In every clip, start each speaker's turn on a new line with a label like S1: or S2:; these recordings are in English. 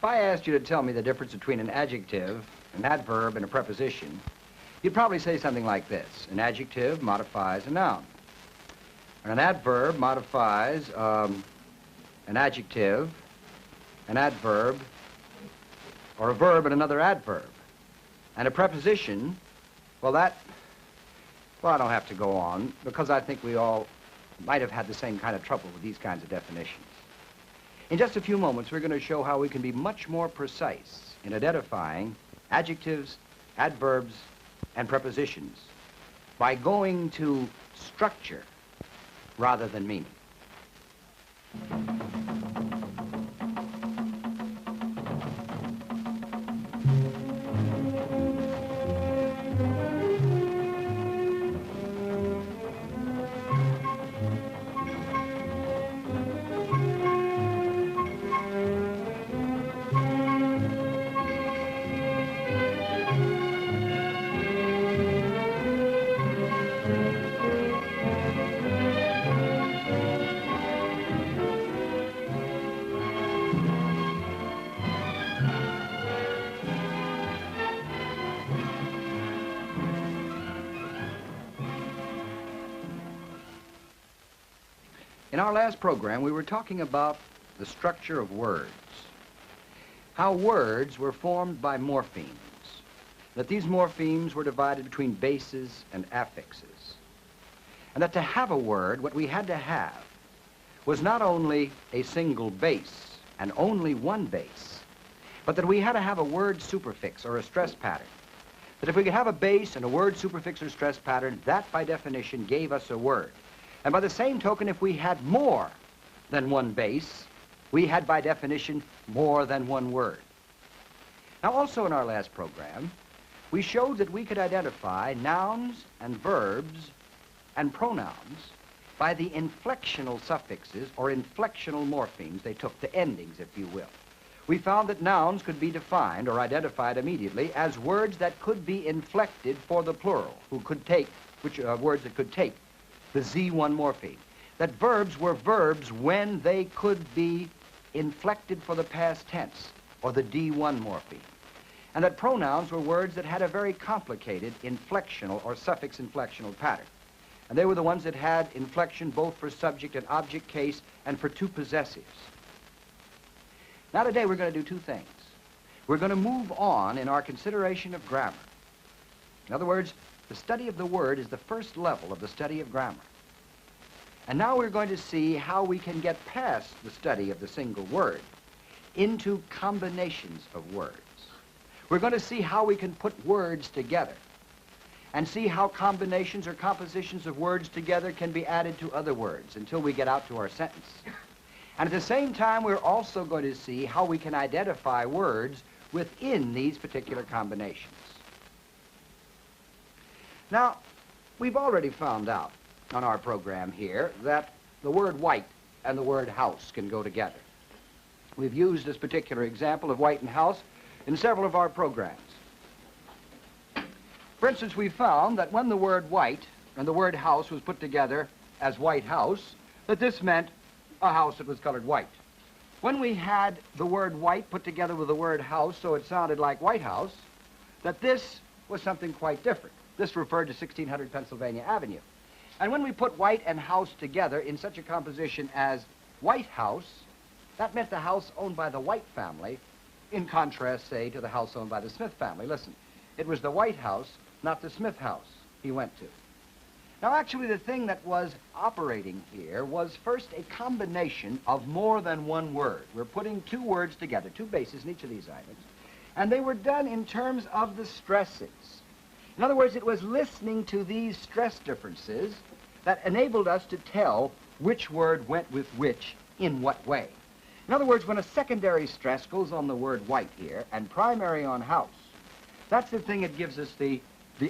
S1: If I asked you to tell me the difference between an adjective, an adverb, and a preposition, you'd probably say something like this. An adjective modifies a noun. An adverb modifies an adjective, an adverb, or a verb and another adverb. And a preposition, well, I don't have to go on, because I think we all might have had the same kind of trouble with these kinds of definitions. In just a few moments, we're going to show how we can be much more precise in identifying adjectives, adverbs, and prepositions by going to structure rather than meaning. In our last program, we were talking about the structure of words, how words were formed by morphemes, that these morphemes were divided between bases and affixes, and that to have a word, what we had to have was not only a single base and only one base, but that we had to have a word superfix or a stress pattern. That if we could have a base and a word superfix or stress pattern, that by definition gave us a word. And by the same token, if we had more than one base, we had by definition more than one word. Now also in our last program, we showed that we could identify nouns and verbs and pronouns by the inflectional suffixes or inflectional morphemes they took, the endings, if you will. We found that nouns could be defined or identified immediately as words that could be inflected for the plural, words that could take the Z1 morpheme. That verbs were verbs when they could be inflected for the past tense, or the D1 morpheme. And that pronouns were words that had a very complicated inflectional or suffix inflectional pattern. And they were the ones that had inflection both for subject and object case and for two possessives. Now today we're going to do two things. We're going to move on in our consideration of grammar. In other words, the study of the word is the first level of the study of grammar. And now we're going to see how we can get past the study of the single word into combinations of words. We're going to see how we can put words together and see how combinations or compositions of words together can be added to other words until we get out to our sentence. And at the same time, we're also going to see how we can identify words within these particular combinations. Now, we've already found out on our program here that the word white and the word house can go together. We've used this particular example of white and house in several of our programs. For instance, we found that when the word white and the word house was put together as white house, that this meant a house that was colored white. When we had the word white put together with the word house so it sounded like White House, that this was something quite different. This referred to 1600 Pennsylvania Avenue. And when we put white and house together in such a composition as White House, that meant the house owned by the White family, in contrast, say, to the house owned by the Smith family. Listen, it was the White House, not the Smith house he went to. Now, actually, the thing that was operating here was first a combination of more than one word. We're putting two words together, two bases in each of these items, and they were done in terms of the stresses. In other words, it was listening to these stress differences that enabled us to tell which word went with which in what way. In other words, when a secondary stress goes on the word white here and primary on house, that's the thing that gives us the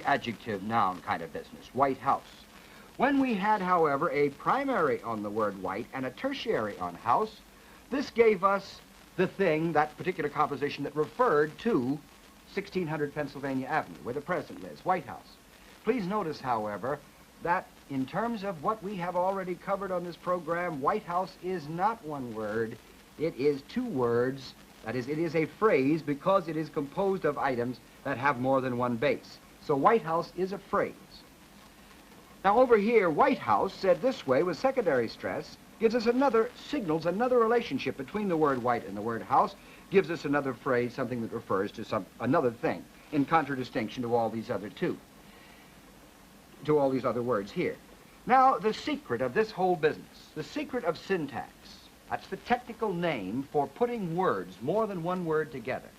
S1: adjective noun kind of business, white house. When we had, however, a primary on the word white and a tertiary on house, this gave us the thing, that particular composition that referred to 1600 Pennsylvania Avenue, where the president lives, White House. Please notice, however, that in terms of what we have already covered on this program, White House is not one word. It is two words That is, it is a phrase because it is composed of items that have more than one base. So White House is a phrase. Now over here, White House, said this way with secondary stress, gives us signals another relationship between the word white and the word house, gives us another phrase, something that refers to another thing, in contradistinction to all these other words here. Now, the secret of this whole business, the secret of syntax, that's the technical name for putting words, more than one word, together.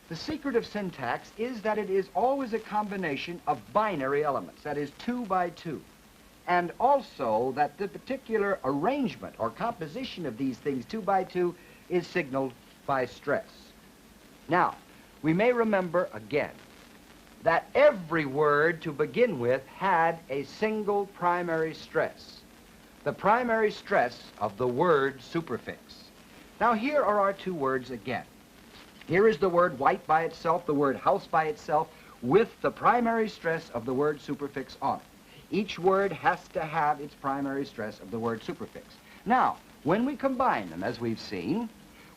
S1: The secret of syntax is that it is always a combination of binary elements, that is 2 by 2. And also that the particular arrangement or composition of these things 2 by 2 is signaled by stress. Now, we may remember again that every word to begin with had a single primary stress, the primary stress of the word superfix. Now here are our two words again. Here is the word white by itself, the word house by itself, with the primary stress of the word superfix on it. Each word has to have its primary stress of the word superfix. Now, when we combine them, as we've seen,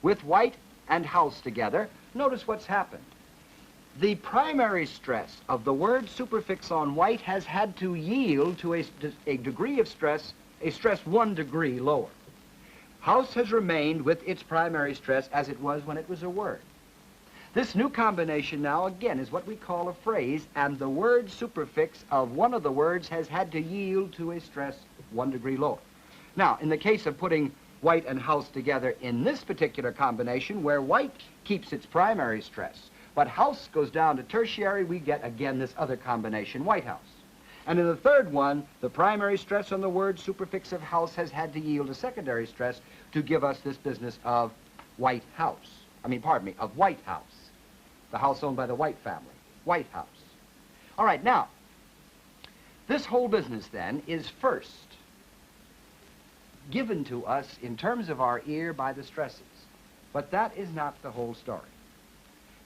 S1: with white and house together, notice what's happened. The primary stress of the word superfix on white has had to yield to a degree of stress, a stress 1 degree lower. House has remained with its primary stress as it was when it was a word. This new combination now, again, is what we call a phrase, and the word superfix of one of the words has had to yield to a stress 1 degree lower. Now, in the case of putting white and house together in this particular combination, where white keeps its primary stress, but house goes down to tertiary, we get, again, this other combination, white house. And in the third one, the primary stress on the word superfix of house has had to yield a secondary stress to give us this business of White House. Of White House. The house owned by the White family. White House. All right, now, this whole business then is first given to us in terms of our ear by the stresses. But that is not the whole story.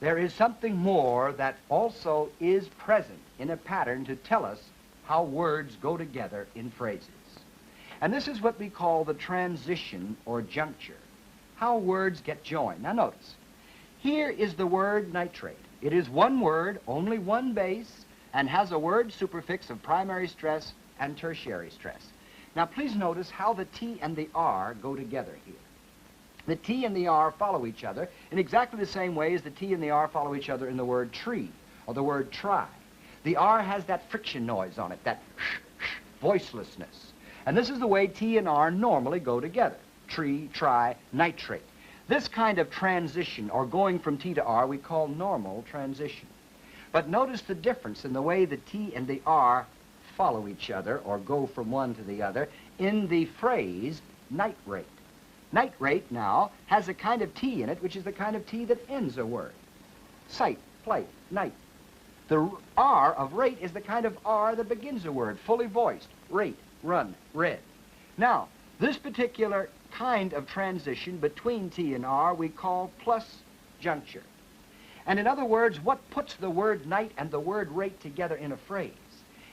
S1: There is something more that also is present in a pattern to tell us how words go together in phrases. And this is what we call the transition or juncture, how words get joined. Now notice, here is the word nitrate. It is one word, only one base, and has a word superfix of primary stress and tertiary stress. Now please notice how the T and the R go together here. The T and the R follow each other in exactly the same way as the T and the R follow each other in the word tree or the word try. The R has that friction noise on it, that voicelessness. And this is the way T and R normally go together. Tree, try, nitrate. This kind of transition, or going from T to R, we call normal transition. But notice the difference in the way the T and the R follow each other, or go from one to the other, in the phrase nitrate. Nitrate now has a kind of T in it, which is the kind of T that ends a word. Sight, play, night. The R of rate is the kind of R that begins a word, fully voiced. Rate, run, read. Now, this particular kind of transition between T and R we call plus juncture. And in other words, what puts the word night and the word rate together in a phrase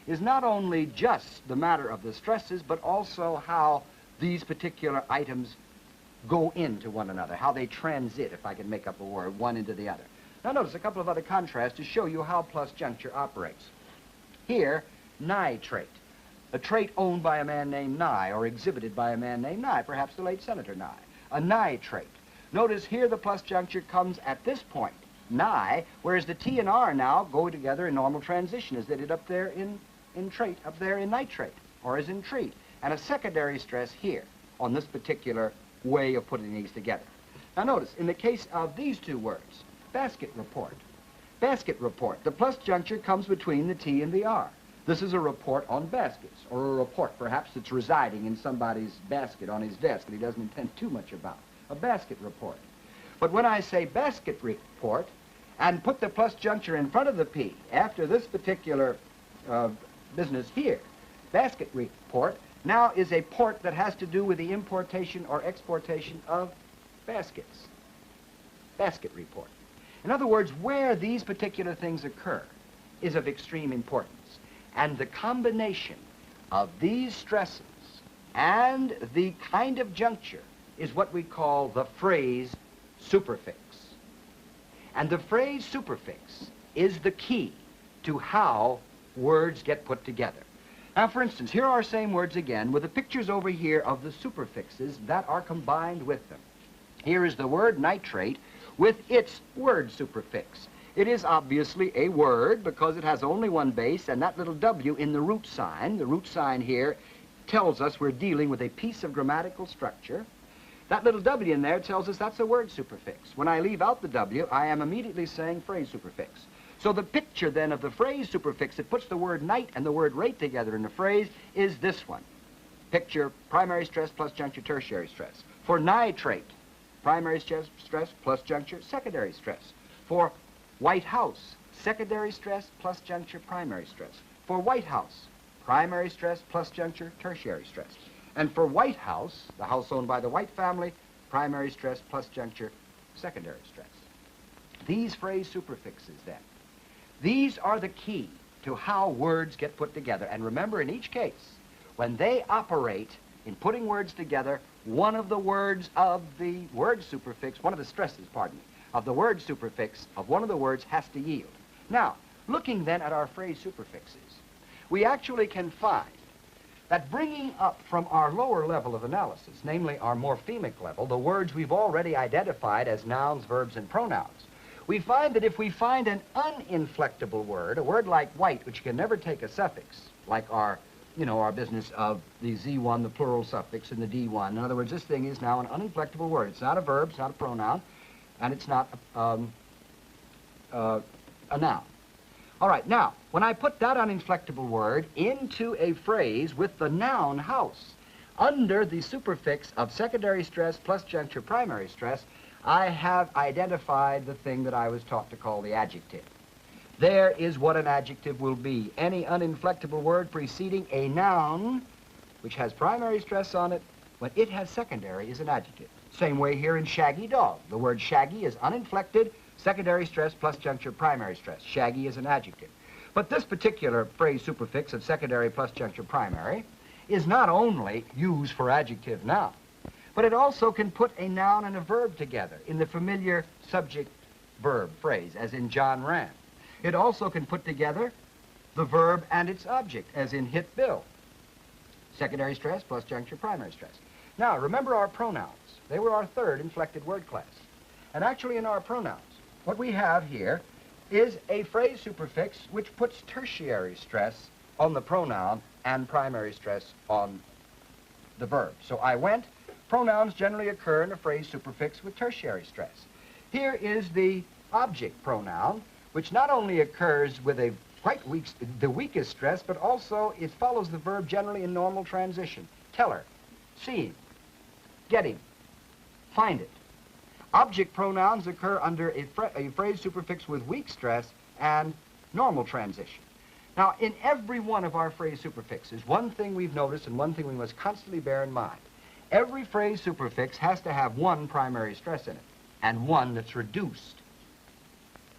S1: is not only just the matter of the stresses, but also how these particular items go into one another, how they transit, if I can make up a word, one into the other. Now notice a couple of other contrasts to show you how plus juncture operates. Here, nitrate. A trait owned by a man named Nye, or exhibited by a man named Nye, perhaps the late Senator Nye. A nitrate. Notice here the plus juncture comes at this point, Nye, whereas the T and R now go together in normal transition, as they did up there in trait, up there in nitrate, or as in treat. And a secondary stress here on this particular way of putting these together. Now notice, in the case of these two words, basket report. Basket report. The plus juncture comes between the T and the R. This is a report on baskets, or a report perhaps that's residing in somebody's basket on his desk that he doesn't intend too much about. A basket report. But when I say basket report and put the plus juncture in front of the P after this particular business here, basket report now is a port that has to do with the importation or exportation of baskets. Basket report. In other words, where these particular things occur is of extreme importance. And the combination of these stresses and the kind of juncture is what we call the phrase superfix. And the phrase superfix is the key to how words get put together. Now, for instance, here are our same words again with the pictures over here of the superfixes that are combined with them. Here is the word nitrate with its word superfix. It is obviously a word because it has only one base, and that little W in the root sign here tells us we're dealing with a piece of grammatical structure. That little W in there tells us that's a word superfix. When I leave out the W, I am immediately saying phrase superfix. So the picture then of the phrase superfix that puts the word night and the word rate together in a phrase is this one. Picture primary stress plus juncture tertiary stress. For nitrate, primary stress plus juncture secondary stress. For White House, secondary stress plus juncture primary stress. For White House, primary stress plus juncture tertiary stress. And for White House, the house owned by the White family, primary stress plus juncture secondary stress. These phrase superfixes then, these are the key to how words get put together. And remember, in each case, when they operate in putting words together, one of the words of the word superfix, one of the stresses, pardon me, of the word superfix of one of the words has to yield. Now, looking then at our phrase superfixes, we actually can find that bringing up from our lower level of analysis, namely our morphemic level, the words we've already identified as nouns, verbs, and pronouns, we find that if we find an uninflectable word, a word like white, which can never take a suffix, like our business of the Z1, the plural suffix, and the D1. In other words, this thing is now an uninflectable word. It's not a verb, it's not a pronoun, and it's not a noun. All right, now, when I put that uninflectable word into a phrase with the noun house, under the superfix of secondary stress plus juncture primary stress, I have identified the thing that I was taught to call the adjective. There is what an adjective will be. Any uninflectable word preceding a noun which has primary stress on it, when it has secondary, is an adjective. Same way here in shaggy dog. The word shaggy is uninflected, secondary stress plus juncture primary stress. Shaggy is an adjective. But this particular phrase superfix of secondary plus juncture primary is not only used for adjective noun, but it also can put a noun and a verb together in the familiar subject-verb phrase, as in John ran. It also can put together the verb and its object, as in hit Bill. Secondary stress plus juncture primary stress. Now, remember our pronouns. They were our third inflected word class. And actually in our pronouns, what we have here is a phrase superfix which puts tertiary stress on the pronoun and primary stress on the verb. So I went. Pronouns generally occur in a phrase superfix with tertiary stress. Here is the object pronoun, which not only occurs with a the weakest stress, but also it follows the verb generally in normal transition. Tell her, see him, get him, find it. Object pronouns occur under a phrase superfix with weak stress and normal transition. Now, in every one of our phrase superfixes, one thing we've noticed and one thing we must constantly bear in mind. Every phrase superfix has to have one primary stress in it and one that's reduced.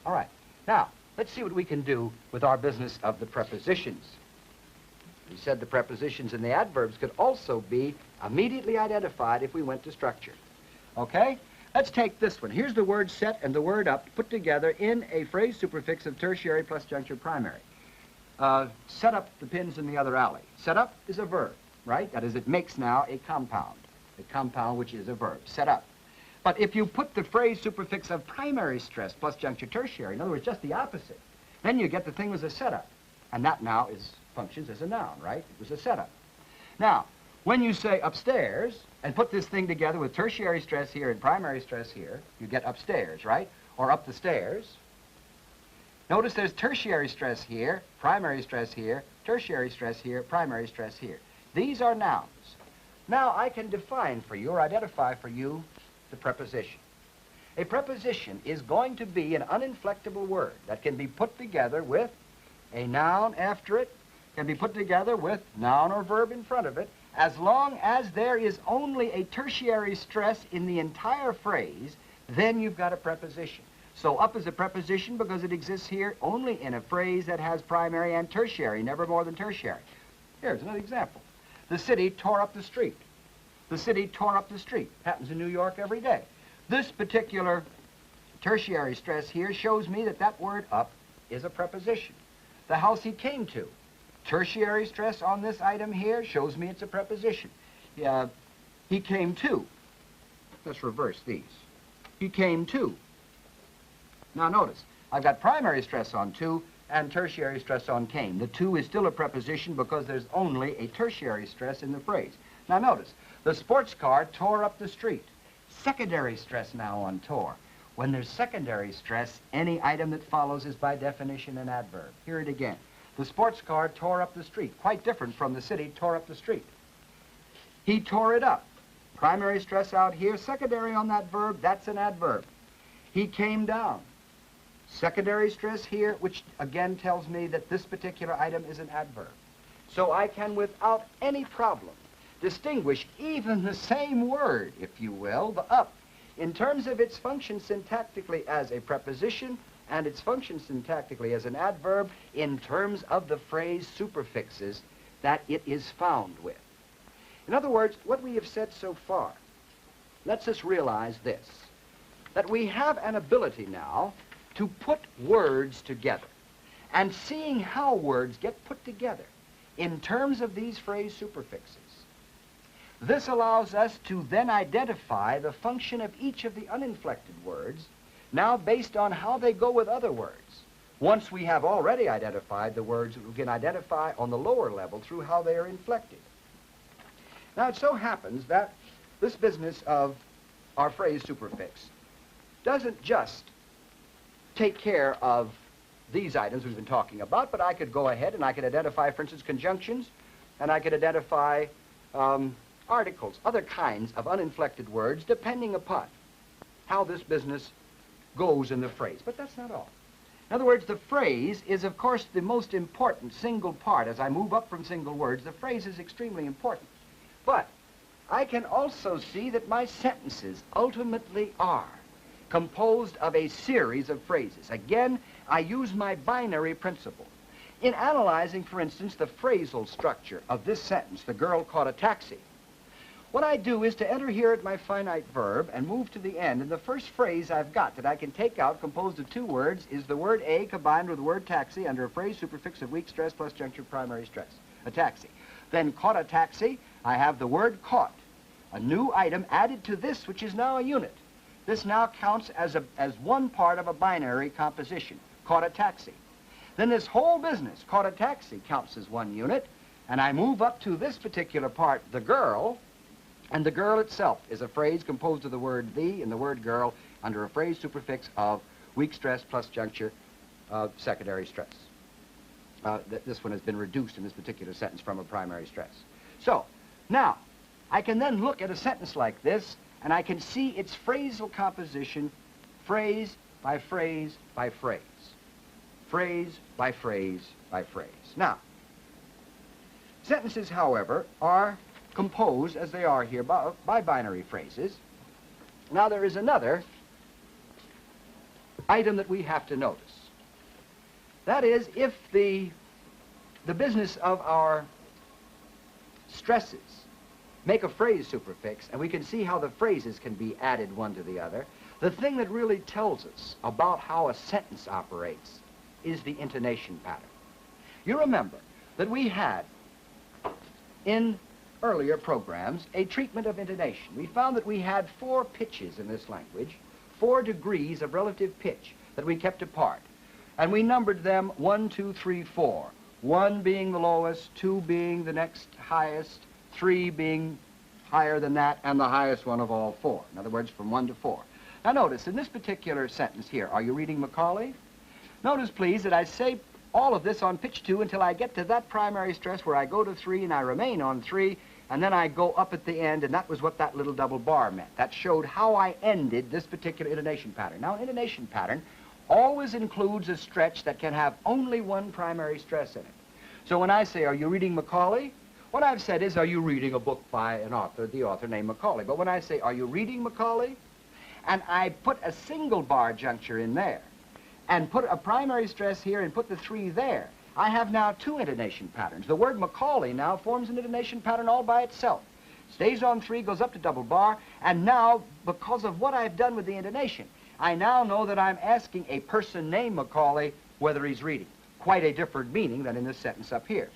S1: All right. Now, let's see what we can do with our business of the prepositions. We said the prepositions and the adverbs could also be immediately identified if we went to structure. Okay? Let's take this one. Here's the word set and the word up put together in a phrase superfix of tertiary plus juncture primary. Set up the pins in the other alley. Set up is a verb, right? That is, it makes now a compound which is a verb, set up. But if you put the phrase superfix of primary stress plus juncture tertiary, in other words, just the opposite, then you get the thing was a setup. And that now functions as a noun, right? It was a setup. Now, when you say upstairs and put this thing together with tertiary stress here and primary stress here, you get upstairs, right? Or up the stairs. Notice there's tertiary stress here, primary stress here, tertiary stress here, primary stress here. These are nouns. Now I can define for you or identify for you the preposition. A preposition is going to be an uninflectable word that can be put together with a noun after it, can be put together with noun or verb in front of it, as long as there is only a tertiary stress in the entire phrase, then you've got a preposition. So up is a preposition because it exists here only in a phrase that has primary and tertiary, never more than tertiary. Here's another example. The city tore up the street. The city tore up the street. Happens in New York every day. This particular tertiary stress here shows me that that word up is a preposition. The house he came to. Tertiary stress on this item here shows me it's a preposition. He came to. Let's reverse these. He came to. Now notice, I've got primary stress on to and tertiary stress on came. The to is still a preposition because there's only a tertiary stress in the phrase. Now notice, the sports car tore up the street. Secondary stress now on tore. When there's secondary stress, any item that follows is by definition an adverb. Hear it again. The sports car tore up the street. Quite different from the city tore up the street. He tore it up. Primary stress out here, secondary on that verb, that's an adverb. He came down. Secondary stress here, which again tells me that this particular item is an adverb. So I can, without any problem, distinguish even the same word, if you will, the up, in terms of its function syntactically as a preposition and its function syntactically as an adverb in terms of the phrase superfixes that it is found with. In other words, what we have said so far lets us realize this, that we have an ability now to put words together, and seeing how words get put together in terms of these phrase superfixes. This allows us to then identify the function of each of the uninflected words, now based on how they go with other words. Once we have already identified the words, we can identify on the lower level through how they are inflected. Now, it so happens that this business of our phrase superfix doesn't just take care of these items we've been talking about, but I could go ahead and I could identify, for instance, conjunctions, and I could identify articles, other kinds of uninflected words, depending upon how this business goes in the phrase. But that's not all. In other words, the phrase is, of course, the most important single part. As I move up from single words, the phrase is extremely important. But I can also see that my sentences ultimately are composed of a series of phrases. Again, I use my binary principle. In analyzing, for instance, the phrasal structure of this sentence, the girl caught a taxi, what I do is to enter here at my finite verb and move to the end, and the first phrase I've got that I can take out, composed of two words, is the word a combined with the word taxi under a phrase superfix of weak stress plus juncture primary stress, a taxi. Then caught a taxi, I have the word caught, a new item added to this, which is now a unit. This now counts as one part of a binary composition, caught a taxi. Then this whole business, caught a taxi, counts as one unit, and I move up to this particular part, the girl, and the girl itself is a phrase composed of the word the and the word girl under a phrase superfix of weak stress plus juncture secondary stress. This one has been reduced in this particular sentence from a primary stress. So, now, I can then look at a sentence like this, and I can see its phrasal composition, phrase by phrase by phrase. Phrase by phrase by phrase. Now, sentences, however, are composed, as they are here, by binary phrases. Now, there is another item that we have to notice. That is, if the business of our stresses make a phrase superfix, and we can see how the phrases can be added one to the other, the thing that really tells us about how a sentence operates is the intonation pattern. You remember that we had, in earlier programs, a treatment of intonation. We found that we had 4 pitches in this language, 4 degrees of relative pitch that we kept apart. And we numbered them 1, 2, 3, 4. 1 being the lowest, 2 being the next highest, 3 being higher than that, and the highest one of all 4. In other words, from 1 to 4. Now notice, in this particular sentence here, are you reading Macaulay? Notice, please, that I say all of this on pitch 2 until I get to that primary stress where I go to 3 and I remain on 3, and then I go up at the end, and that was what that little double bar meant. That showed how I ended this particular intonation pattern. Now, an intonation pattern always includes a stretch that can have only one primary stress in it. So when I say, are you reading Macaulay? What I've said is, are you reading a book by an author, the author named Macaulay? But when I say, are you reading Macaulay? And I put a single bar juncture in there, and put a primary stress here and put the 3 there, I have now 2 intonation patterns. The word Macaulay now forms an intonation pattern all by itself. stays on 3, goes up to double bar, and now, because of what I've done with the intonation, I now know that I'm asking a person named Macaulay whether he's reading. Quite a different meaning than in this sentence up here.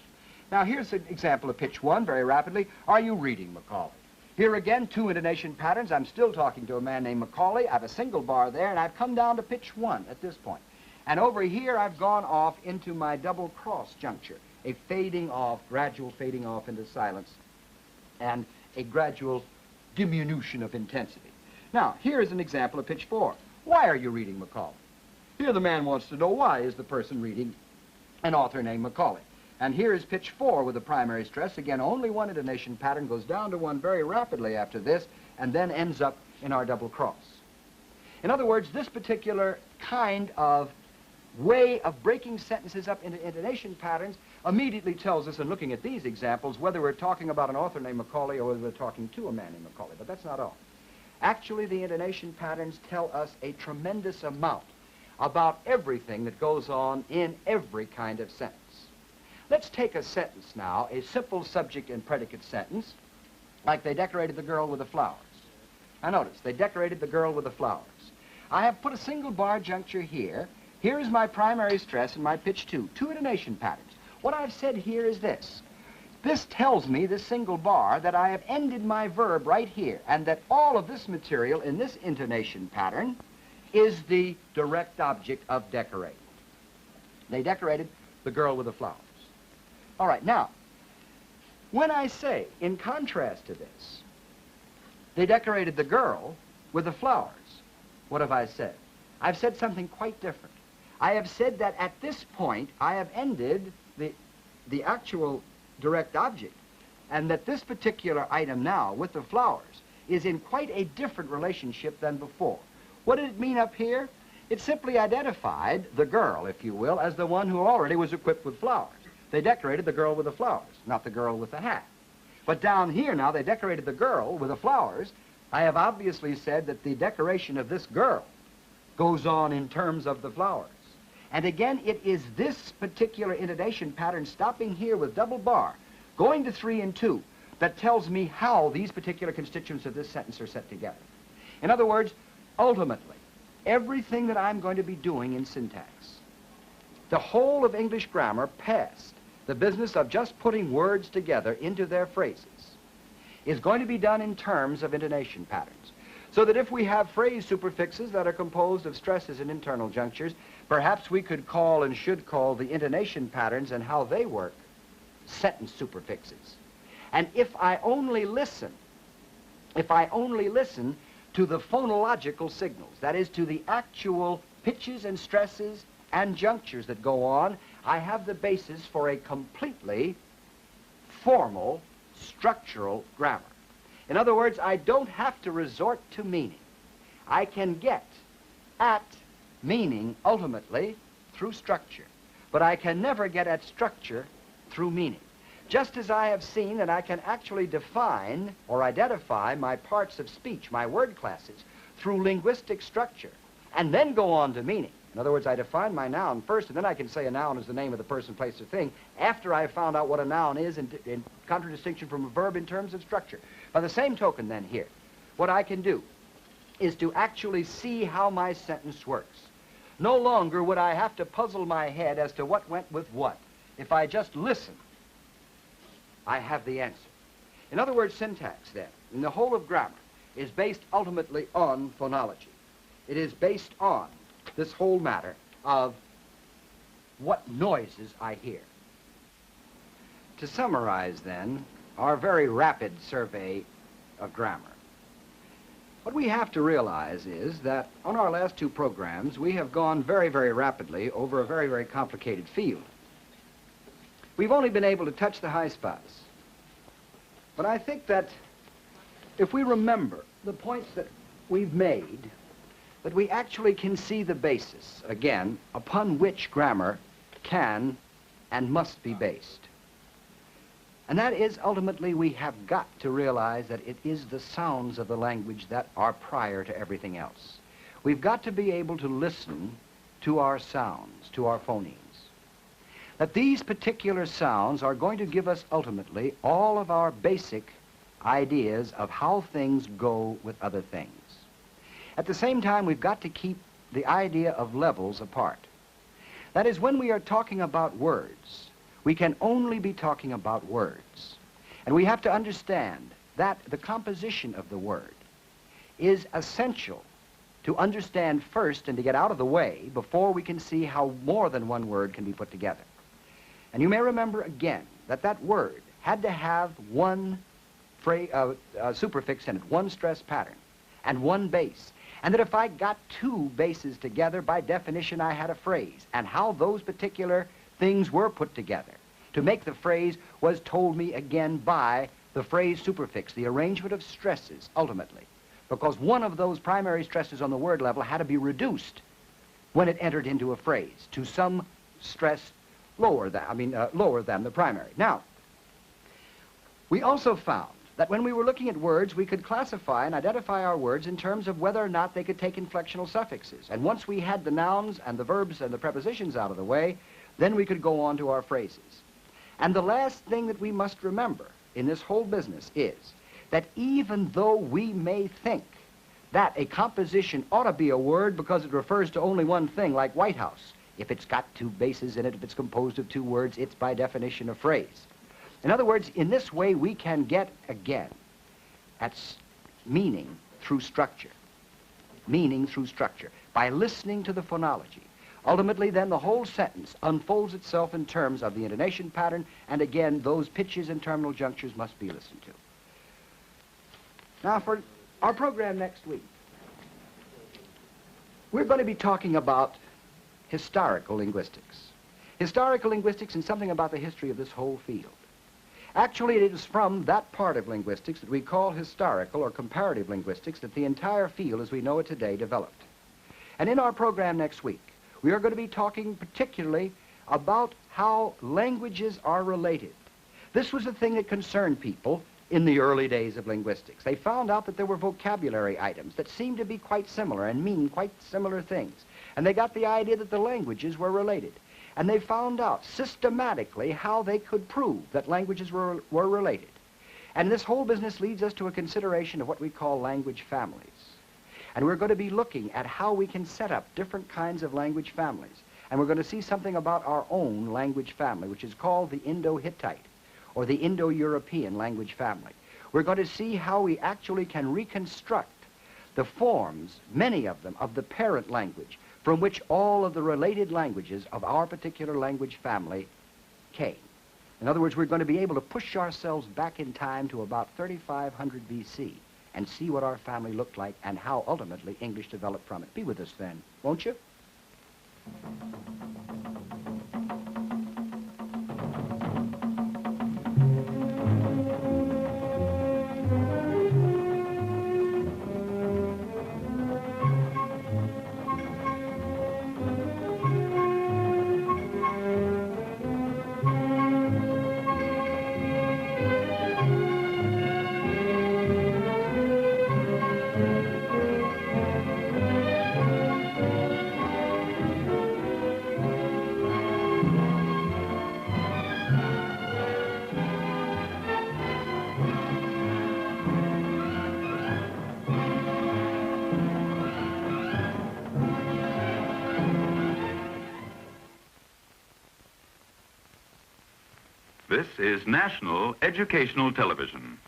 S1: Now, here's an example of pitch 1, very rapidly. Are you reading, Macaulay? Here again, 2 intonation patterns. I'm still talking to a man named Macaulay. I have a single bar there, and I've come down to pitch 1 at this point. And over here, I've gone off into my double cross juncture, a fading off, gradual fading off into silence, and a gradual diminution of intensity. Now, here is an example of pitch 4. Why are you reading, Macaulay? Here the man wants to know why is the person reading an author named Macaulay. And here is pitch 4 with the primary stress. Again, only one intonation pattern, goes down to 1 very rapidly after this, and then ends up in our double cross. In other words, this particular kind of way of breaking sentences up into intonation patterns immediately tells us, in looking at these examples, whether we're talking about an author named Macaulay or whether we're talking to a man named Macaulay. But that's not all. Actually, the intonation patterns tell us a tremendous amount about everything that goes on in every kind of sentence. Let's take a sentence now, a simple subject and predicate sentence, like they decorated the girl with the flowers. Now notice, they decorated the girl with the flowers. I have put a single bar juncture here. Here is my primary stress and my pitch 2, 2 intonation patterns. What I've said here is this. This tells me, this single bar, that I have ended my verb right here, and that all of this material in this intonation pattern is the direct object of decorating. They decorated the girl with the flowers. All right, now, when I say, in contrast to this, they decorated the girl with the flowers, what have I said? I've said something quite different. I have said that at this point, I have ended the actual direct object, and that this particular item now, with the flowers, is in quite a different relationship than before. What did it mean up here? It simply identified the girl, if you will, as the one who already was equipped with flowers. They decorated the girl with the flowers, not the girl with the hat. But down here now, they decorated the girl with the flowers. I have obviously said that the decoration of this girl goes on in terms of the flowers. And again, it is this particular intonation pattern, stopping here with double bar, going to 3 and 2, that tells me how these particular constituents of this sentence are set together. In other words, ultimately, everything that I'm going to be doing in syntax, the whole of English grammar past the business of just putting words together into their phrases, is going to be done in terms of intonation patterns. So that if we have phrase superfixes that are composed of stresses and internal junctures, perhaps we could call and should call the intonation patterns and how they work sentence superfixes. And if I only listen to the phonological signals, that is, to the actual pitches and stresses and junctures that go on, I have the basis for a completely formal, structural grammar. In other words, I don't have to resort to meaning. I can get at meaning ultimately through structure, but I can never get at structure through meaning. Just as I have seen that I can actually define or identify my parts of speech, my word classes, through linguistic structure, and then go on to meaning. In other words, I define my noun first, and then I can say a noun is the name of the person, place, or thing, after I've found out what a noun is in contradistinction from a verb in terms of structure. By the same token, then, here, what I can do is to actually see how my sentence works. No longer would I have to puzzle my head as to what went with what. If I just listen, I have the answer. In other words, syntax, then, in the whole of grammar, is based ultimately on phonology. It is based on this whole matter of what noises I hear. To summarize, then, our very rapid survey of grammar, what we have to realize is that on our last 2 programs, we have gone very, very rapidly over a very, very complicated field. We've only been able to touch the high spots. But I think that if we remember the points that we've made, that we actually can see the basis, again, upon which grammar can and must be based. And that is, ultimately, we have got to realize that it is the sounds of the language that are prior to everything else. We've got to be able to listen to our sounds, to our phonemes. That these particular sounds are going to give us, ultimately, all of our basic ideas of how things go with other things. At the same time, we've got to keep the idea of levels apart. That is, when we are talking about words, we can only be talking about words. And we have to understand that the composition of the word is essential to understand first and to get out of the way before we can see how more than one word can be put together. And you may remember again that that word had to have one suffix in it, one stress pattern, and one base. And that if I got two bases together, by definition, I had a phrase. And how those particular things were put together to make the phrase was told me again by the phrase superfix, the arrangement of stresses, ultimately. Because one of those primary stresses on the word level had to be reduced when it entered into a phrase to some stress lower than the primary. Now, we also found that when we were looking at words, we could classify and identify our words in terms of whether or not they could take inflectional suffixes. And once we had the nouns and the verbs and the prepositions out of the way, then we could go on to our phrases. And the last thing that we must remember in this whole business is that even though we may think that a composition ought to be a word because it refers to only one thing, like White House, if it's got two bases in it, if it's composed of two words, it's by definition a phrase. In other words, in this way, we can get, again, at meaning through structure. Meaning through structure, by listening to the phonology. Ultimately, then, the whole sentence unfolds itself in terms of the intonation pattern, and again, those pitches and terminal junctures must be listened to. Now, for our program next week, we're going to be talking about historical linguistics. Historical linguistics and something about the history of this whole field. Actually, it is from that part of linguistics that we call historical or comparative linguistics that the entire field as we know it today developed. And in our program next week, we are going to be talking particularly about how languages are related. This was a thing that concerned people in the early days of linguistics. They found out that there were vocabulary items that seemed to be quite similar and mean quite similar things. And they got the idea that the languages were related. And they found out systematically how they could prove that languages were related. And this whole business leads us to a consideration of what we call language families. And we're going to be looking at how we can set up different kinds of language families. And we're going to see something about our own language family, which is called the Indo-Hittite, or the Indo-European language family. We're going to see how we actually can reconstruct the forms, many of them, of the parent language, from which all of the related languages of our particular language family came. In other words, we're going to be able to push ourselves back in time to about 3500 BC and see what our family looked like and how ultimately English developed from it. Be with us then, won't you?
S2: This is National Educational Television.